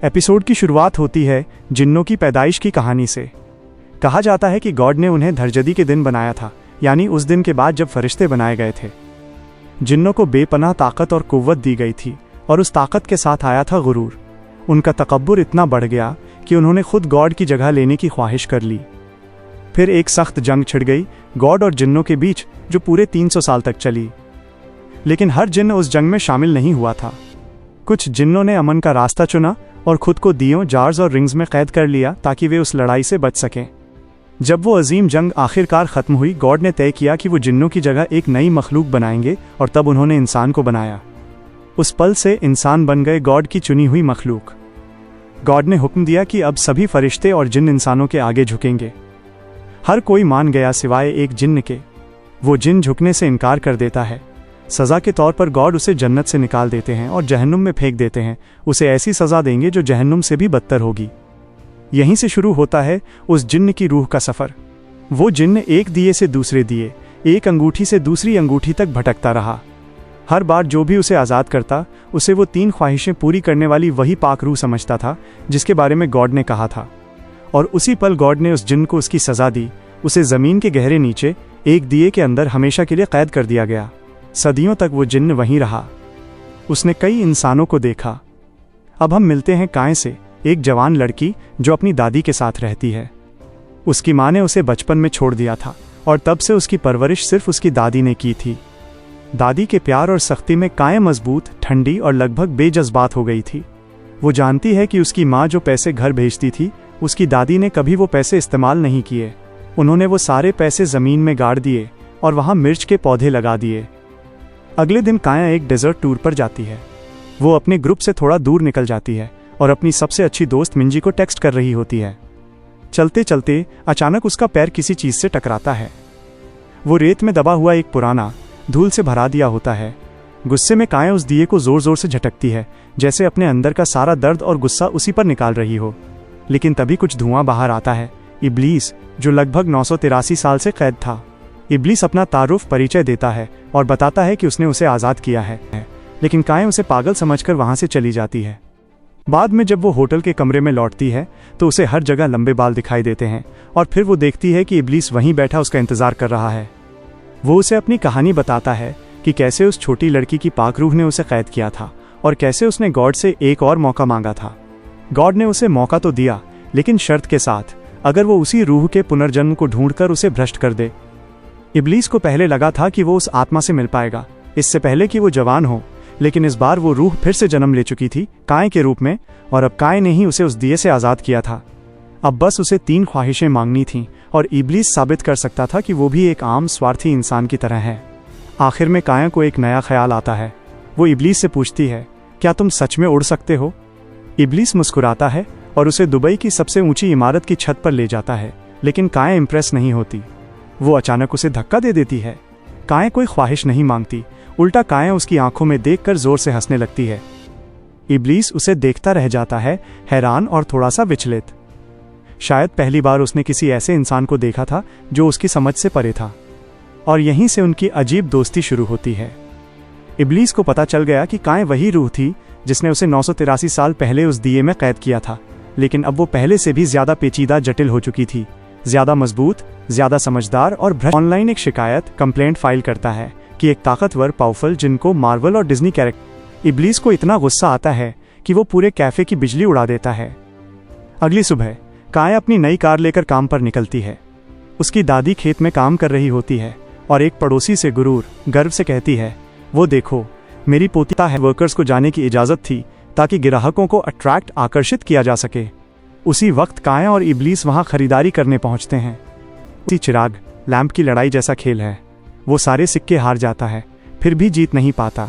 Episode की शुरुआत होती है जिन्नों की पैदाइश की कहानी से। कहा जाता है कि गॉड ने उन्हें धरजदी के दिन बनाया था, यानी उस दिन के बाद जब फरिश्ते बनाए गए थे। जिन्नों को बेपनाह ताकत और कुव्वत दी गई थी और उस ताकत के साथ आया था गुरूर। उनका तकब्बुर इतना बढ़ गया कि उन्होंने खुद गॉड की जगह लेने की ख्वाहिश कर ली। फिर एक सख्त जंग छिड़ गई गॉड और जिन्नों के बीच, जो पूरे 300 साल तक चली। लेकिन हर जिन्न उस जंग में शामिल नहीं हुआ था। कुछ जिन्नों ने अमन का रास्ता चुना और खुद को दियों, जार्स और रिंग्स में कैद कर लिया ताकि वे उस लड़ाई से बच सकें। जब वो अजीम जंग आखिरकार ख़त्म हुई, गॉड ने तय किया कि वो जिन्नों की जगह एक नई मखलूक बनाएंगे और तब उन्होंने इंसान को बनाया। उस पल से इंसान बन गए गॉड की चुनी हुई मखलूक। गॉड ने हुक्म दिया कि अब सभी फरिश्ते और जिन्न इंसानों के आगे झुकेंगे। हर कोई मान गया सिवाय एक जिन्न के। वो जिन्न झुकने से इनकार कर देता है। सज़ा के तौर पर गॉड उसे जन्नत से निकाल देते हैं और जहन्नुम में फेंक देते हैं। उसे ऐसी सज़ा देंगे जो जहन्नुम से भी बदतर होगी। यहीं से शुरू होता है उस जिन्न की रूह का सफ़र। वो जिन्न एक दिए से दूसरे दिए, एक अंगूठी से दूसरी अंगूठी तक भटकता रहा। हर बार जो भी उसे आज़ाद करता, उसे वो 3 ख्वाहिशें पूरी करने वाली वही पाक रूह समझता था जिसके बारे में गॉड ने कहा था। और उसी पल गॉड ने उस जिन्न को उसकी सज़ा दी। उसे ज़मीन के गहरे नीचे एक दिए के अंदर हमेशा के लिए कैद कर दिया गया। सदियों तक वो जिन्न वहीं रहा। उसने कई इंसानों को देखा। अब हम मिलते हैं कायं से, एक जवान लड़की जो अपनी दादी के साथ रहती है। उसकी माँ ने उसे बचपन में छोड़ दिया था और तब से उसकी परवरिश सिर्फ उसकी दादी ने की थी। दादी के प्यार और सख्ती में कायं मजबूत, ठंडी और लगभग बेजज्बात हो गई थी। वो जानती है कि उसकी माँ जो पैसे घर भेजती थी, उसकी दादी ने कभी वो पैसे इस्तेमाल नहीं किए। उन्होंने वो सारे पैसे ज़मीन में गाड़ दिए और वहाँ मिर्च के पौधे लगा दिए। अगले दिन कायं एक डेजर्ट टूर पर जाती है। वो अपने ग्रुप से थोड़ा दूर निकल जाती है और अपनी सबसे अच्छी दोस्त मिंजी को टेक्स्ट कर रही होती है। चलते चलते अचानक उसका पैर किसी चीज़ से टकराता है। वो रेत में दबा हुआ एक पुराना, धूल से भरा दिया होता है। गुस्से में कायं उस दिए को ज़ोर ज़ोर से झटकती है, जैसे अपने अंदर का सारा दर्द और गुस्सा उसी पर निकाल रही हो। लेकिन तभी कुछ धुआं बाहर आता है। इब्लीस, जो लगभग 983 साल से कैद था। इब्लीस अपना तारुफ परिचय देता है और बताता है कि उसने उसे आज़ाद किया है, लेकिन कायं उसे पागल समझकर वहाँ से चली जाती है। बाद में जब वो होटल के कमरे में लौटती है तो उसे हर जगह लंबे बाल दिखाई देते हैं और फिर वो देखती है कि इब्लीस वहीं बैठा उसका इंतज़ार कर रहा है। वो उसे अपनी कहानी बताता है कि कैसे उस छोटी लड़की की पाक रूह ने उसे कैद किया था और कैसे उसने गॉड से एक और मौका मांगा था। गॉड ने उसे मौका तो दिया, लेकिन शर्त के साथ, अगर वो उसी रूह के पुनर्जन्म को ढूंढकर उसे भ्रष्ट कर दे। इब्लीस को पहले लगा था कि वो उस आत्मा से मिल पाएगा, इससे पहले कि वो जवान हो, लेकिन इस बार वो रूह फिर से जन्म ले चुकी थी कायं के रूप में, और अब कायं ने ही उसे उस दिए से आज़ाद किया था। अब बस उसे 3 ख्वाहिशें मांगनी थीं और इब्लीस साबित कर सकता था कि वो भी एक आम स्वार्थी इंसान की तरह है। आखिर में कायं को एक नया ख्याल आता है। वो इब्लीस से पूछती है, क्या तुम सच में उड़ सकते हो? इब्लीस मुस्कुराता है और उसे दुबई की सबसे ऊंची इमारत की छत पर ले जाता है, लेकिन कायं इम्प्रेस नहीं होती। वो अचानक उसे धक्का दे देती है। कायं कोई ख्वाहिश नहीं मांगती, उल्टा कायं उसकी आंखों में देखकर जोर से हंसने लगती है। इब्लीस उसे देखता रह जाता है, हैरान और थोड़ा सा विचलित। शायद पहली बार उसने किसी ऐसे इंसान को देखा था जो उसकी समझ से परे था, और यहीं से उनकी अजीब दोस्ती शुरू होती है। इब्लीस को पता चल गया कि कायं वही रूह थी जिसने उसे 983 साल पहले उस दिए में कैद किया था, लेकिन अब वो पहले से भी ज़्यादा पेचीदा, जटिल हो चुकी थी, ज़्यादा मजबूत, ज़्यादा समझदार और भ्रष्ट। ऑनलाइन एक शिकायत कंप्लेंट फाइल करता है कि एक ताकतवर पावरफुल जिनको मार्वल और डिज्नी कैरेक्टर। इब्लीस को इतना गुस्सा आता है कि वो पूरे कैफे की बिजली उड़ा देता है। अगली सुबह कायं अपनी नई कार लेकर काम पर निकलती है। उसकी दादी खेत में काम कर रही होती है और एक पड़ोसी से गुरूर गर्व से कहती है, वो देखो, मेरी पोता है। वर्कर्स को जाने की इजाज़त थी ताकि ग्राहकों को आकर्षित किया जा सके। उसी वक्त कायं और इब्लीस वहां खरीदारी करने पहुंचते हैं। उसी चिराग लैंप की लड़ाई जैसा खेल है। वो सारे सिक्के हार जाता है, फिर भी जीत नहीं पाता।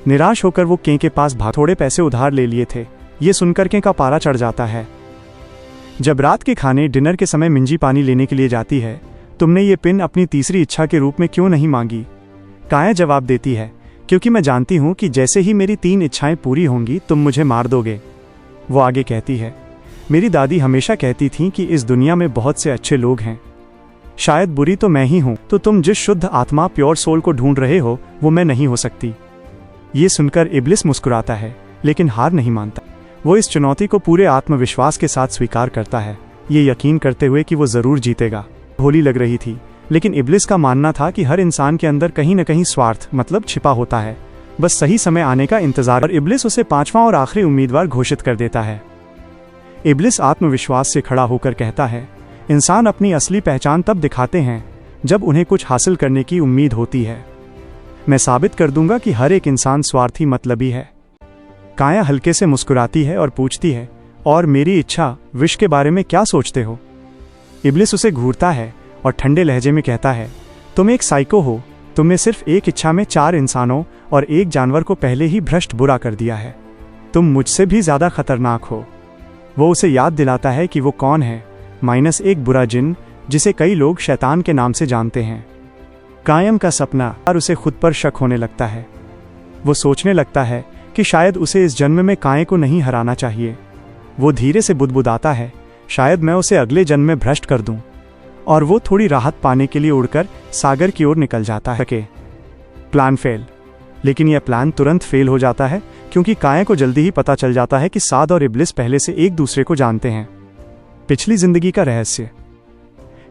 निराश होकर वो कें के पास थोड़े पैसे उधार ले लिए थे। ये सुनकर कें का पारा चढ़ जाता है। जब रात के खाने डिनर के समय मिंजी पानी लेने के लिए जाती है, तुमने ये पिन अपनी तीसरी इच्छा के रूप में क्यों नहीं मांगी? कायं जवाब देती है, क्योंकि मैं जानती हूँ कि जैसे ही मेरी 3 इच्छाएं पूरी होंगी तुम मुझे मार दोगे। वो आगे कहती है, मेरी दादी हमेशा कहती थी कि इस दुनिया में बहुत से अच्छे लोग हैं, शायद बुरी तो मैं ही हूँ, तो तुम जिस शुद्ध आत्मा, प्योर सोल को ढूंढ रहे हो वो मैं नहीं हो सकती। ये सुनकर इब्लिस मुस्कुराता है, लेकिन हार नहीं मानता। वो इस चुनौती को पूरे आत्मविश्वास के साथ स्वीकार करता है, ये यकीन करते हुए कि वो ज़रूर जीतेगा। होली लग रही थी, लेकिन इब्लिस का मानना था कि हर इंसान के अंदर कहीं न कहीं स्वार्थ मतलब छिपा होता है, बस सही समय आने का इंतजार। और इब्लिस उसे 5वां और आखिरी उम्मीदवार घोषित कर देता है। इब्लिस आत्मविश्वास से खड़ा होकर कहता है, इंसान अपनी असली पहचान तब दिखाते हैं जब उन्हें कुछ हासिल करने की उम्मीद होती है। मैं साबित कर दूंगा कि हर एक इंसान स्वार्थी मतलबी है। काया हल्के से मुस्कुराती है और पूछती है, और मेरी इच्छा विश के बारे में क्या सोचते हो? इब्लिस उसे घूरता है और ठंडे लहजे में कहता है, तुम एक साइको हो। तुमने सिर्फ एक इच्छा में 4 इंसानों और एक जानवर को पहले ही भ्रष्ट बुरा कर दिया है। तुम मुझसे भी ज्यादा खतरनाक हो। वो उसे याद दिलाता है कि वो कौन है, -1 बुरा जिन जिसे कई लोग शैतान के नाम से जानते हैं। कायम का सपना और उसे खुद पर शक होने लगता है। वो सोचने लगता है कि शायद उसे इस जन्म में काये को नहीं हराना चाहिए। वो धीरे से बुदबुदाता है, शायद मैं उसे अगले जन्म में भ्रष्ट कर दूं। और वो थोड़ी राहत पाने के लिए उड़कर सागर की ओर निकल जाता है। Plan fail. लेकिन यह प्लान तुरंत फेल हो जाता है, क्योंकि काया को जल्दी ही पता चल जाता है कि साद और इब्लिस पहले से एक दूसरे को जानते हैं। पिछली जिंदगी का रहस्य।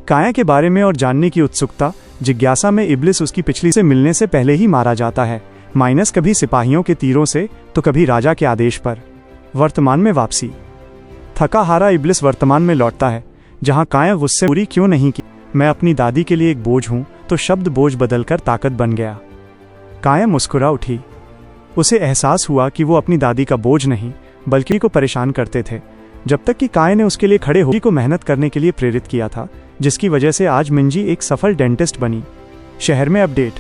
काया के बारे में और जानने की उत्सुकता जिज्ञासा में इब्लिस उसकी पिछली से मिलने से पहले ही मारा जाता है, कभी सिपाहियों के तीरों से तो कभी राजा के आदेश पर। वर्तमान में वापसी। थका हारा इब्लिस वर्तमान में लौटता है, जहां काया गुस्से पूरी क्यों नहीं की। मैं अपनी दादी के लिए एक बोझ हूं, तो शब्द बोझ बदलकर ताकत बन गया। काया मुस्कुरा उठी। उसे एहसास हुआ कि वो अपनी दादी का बोझ नहीं बल्कि को परेशान करते थे, जब तक कि काया ने उसके लिए खड़े होकर को मेहनत करने के लिए प्रेरित किया था, जिसकी वजह से आज मिंजी एक सफल डेंटिस्ट बनी। शहर में अपडेट।